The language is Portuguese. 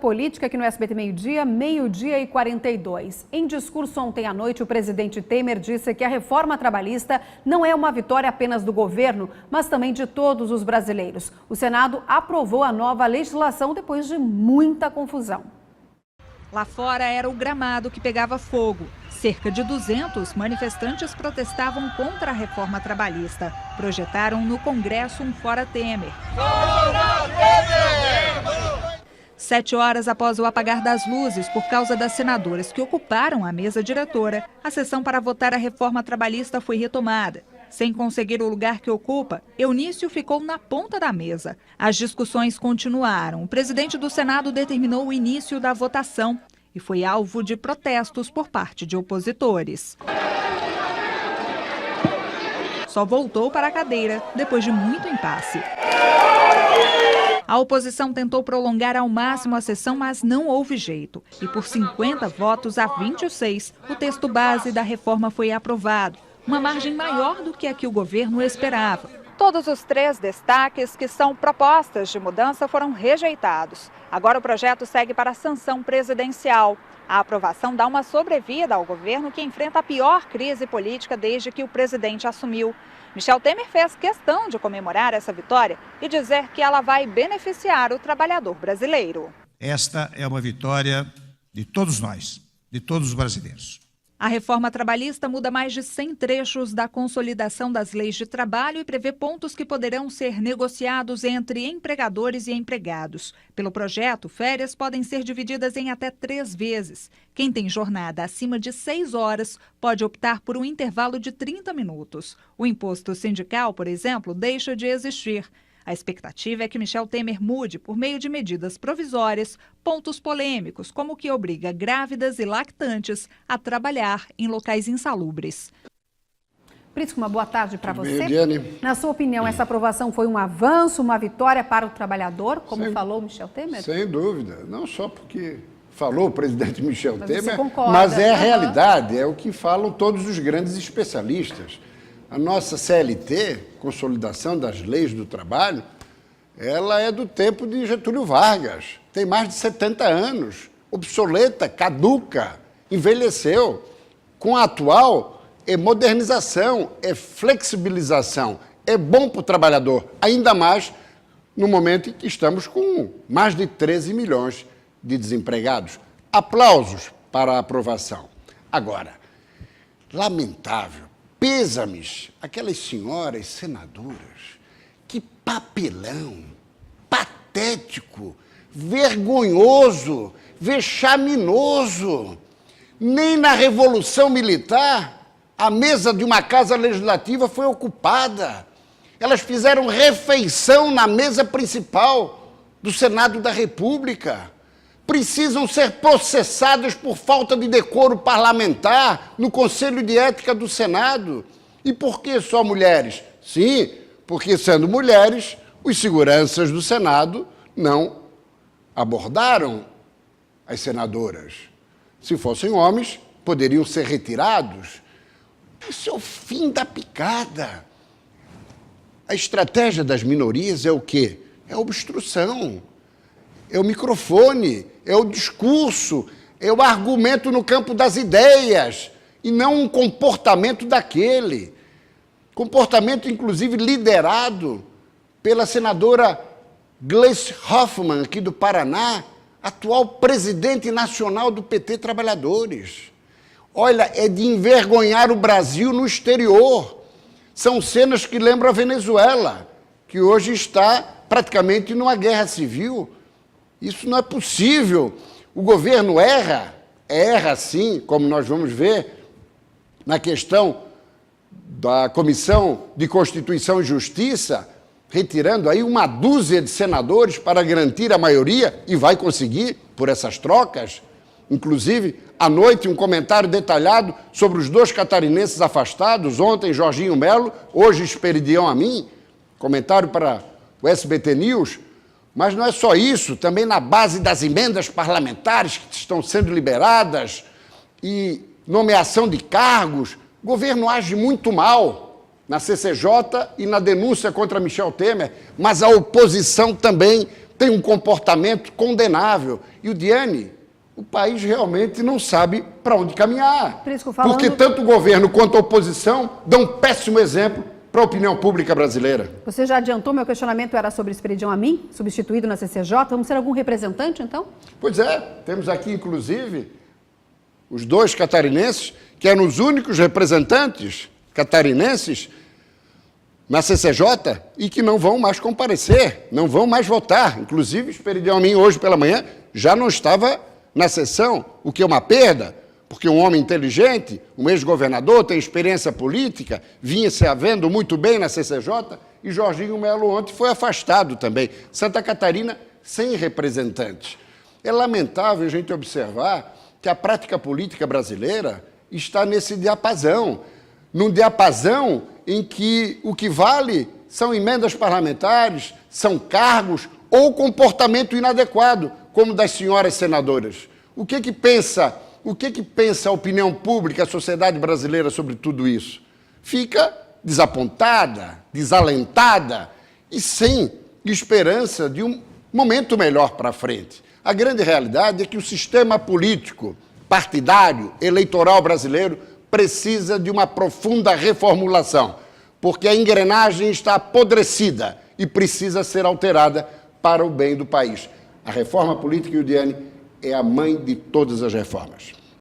Política aqui no SBT meio-dia e 42. Em discurso ontem à noite, o presidente Temer disse que a reforma trabalhista não é uma vitória apenas do governo, mas também de todos os brasileiros. O Senado aprovou a nova legislação depois de muita confusão. Lá fora era o gramado que pegava fogo. Cerca de 200 manifestantes protestavam contra a reforma trabalhista. Projetaram no Congresso um Fora Temer. 7 horas após o apagar das luzes por causa das senadoras que ocuparam a mesa diretora, a sessão para votar a reforma trabalhista foi retomada. Sem conseguir o lugar que ocupa, Eunício ficou na ponta da mesa. As discussões continuaram. O presidente do Senado determinou o início da votação e foi alvo de protestos por parte de opositores. Só voltou para a cadeira depois de muito impasse. A oposição tentou prolongar ao máximo a sessão, mas não houve jeito. E por 50 votos a 26, o texto base da reforma foi aprovado. Uma margem maior do que a que o governo esperava. Todos os 3 destaques, que são propostas de mudança, foram rejeitados. Agora o projeto segue para a sanção presidencial. A aprovação dá uma sobrevida ao governo que enfrenta a pior crise política desde que o presidente assumiu. Michel Temer fez questão de comemorar essa vitória e dizer que ela vai beneficiar o trabalhador brasileiro. Esta é uma vitória de todos nós, de todos os brasileiros. A reforma trabalhista muda mais de 100 trechos da consolidação das leis de trabalho e prevê pontos que poderão ser negociados entre empregadores e empregados. Pelo projeto, férias podem ser divididas em até 3 vezes. Quem tem jornada acima de 6 horas pode optar por um intervalo de 30 minutos. O imposto sindical, por exemplo, deixa de existir. A expectativa é que Michel Temer mude, por meio de medidas provisórias, pontos polêmicos, como o que obriga grávidas e lactantes a trabalhar em locais insalubres. Prisco, uma boa tarde para você. Diane. Na sua opinião, essa aprovação foi um avanço, uma vitória para o trabalhador, como falou Michel Temer? Sem dúvida. Não só porque falou o presidente Michel Temer, concorda, mas é a realidade, é o que falam todos os grandes especialistas. A nossa CLT, Consolidação das Leis do Trabalho, ela é do tempo de Getúlio Vargas. Tem mais de 70 anos, obsoleta, caduca, envelheceu. Com a atual, é modernização, é flexibilização, é bom para o trabalhador, ainda mais no momento em que estamos com mais de 13 milhões de desempregados. Aplausos para a aprovação. Agora, lamentável, pêsames, aquelas senhoras senadoras, que papelão, patético, vergonhoso, vexaminoso. Nem na Revolução Militar a mesa de uma casa legislativa foi ocupada. Elas fizeram refeição na mesa principal do Senado da República. Precisam ser processadas por falta de decoro parlamentar no Conselho de Ética do Senado. E por que só mulheres? Sim, porque sendo mulheres, os seguranças do Senado não abordaram as senadoras. Se fossem homens, poderiam ser retirados. Isso é o fim da picada. A estratégia das minorias é o quê? É a obstrução. É o microfone, é o discurso, é o argumento no campo das ideias, e não um comportamento daquele. Comportamento, inclusive, liderado pela senadora Gleice Hoffmann, aqui do Paraná, atual presidente nacional do PT Trabalhadores. Olha, é de envergonhar o Brasil no exterior. São cenas que lembram a Venezuela, que hoje está praticamente numa guerra civil. Isso não é possível. O governo erra sim, como nós vamos ver na questão da Comissão de Constituição e Justiça, retirando aí uma dúzia de senadores para garantir a maioria, e vai conseguir por essas trocas. Inclusive, à noite, um comentário detalhado sobre os 2 catarinenses afastados, ontem Jorginho Melo, hoje Esperidião Amin, comentário para o SBT News. Mas não é só isso, também na base das emendas parlamentares que estão sendo liberadas e nomeação de cargos, o governo age muito mal na CCJ e na denúncia contra Michel Temer, mas a oposição também tem um comportamento condenável. E o Diane, o país realmente não sabe para onde caminhar. Porque tanto o governo quanto a oposição dão um péssimo exemplo para a opinião pública brasileira. Você já adiantou, meu questionamento era sobre Esperidião Amin, substituído na CCJ. Vamos ter algum representante, então? Pois é, temos aqui, inclusive, os dois catarinenses, que eram os únicos representantes catarinenses na CCJ e que não vão mais comparecer, não vão mais votar. Inclusive, Esperidião Amin, hoje pela manhã, já não estava na sessão, o que é uma perda, porque um homem inteligente, um ex-governador, tem experiência política, vinha se havendo muito bem na CCJ, e Jorginho Melo ontem foi afastado também. Santa Catarina sem representantes. É lamentável a gente observar que a prática política brasileira está nesse diapasão, num diapasão em que o que vale são emendas parlamentares, são cargos ou comportamento inadequado, como das senhoras senadoras. O que pensa a opinião pública, a sociedade brasileira sobre tudo isso? Fica desapontada, desalentada e sem esperança de um momento melhor para frente. A grande realidade é que o sistema político, partidário, eleitoral brasileiro precisa de uma profunda reformulação, porque a engrenagem está apodrecida e precisa ser alterada para o bem do país. A reforma política, Diane, é a mãe de todas as reformas.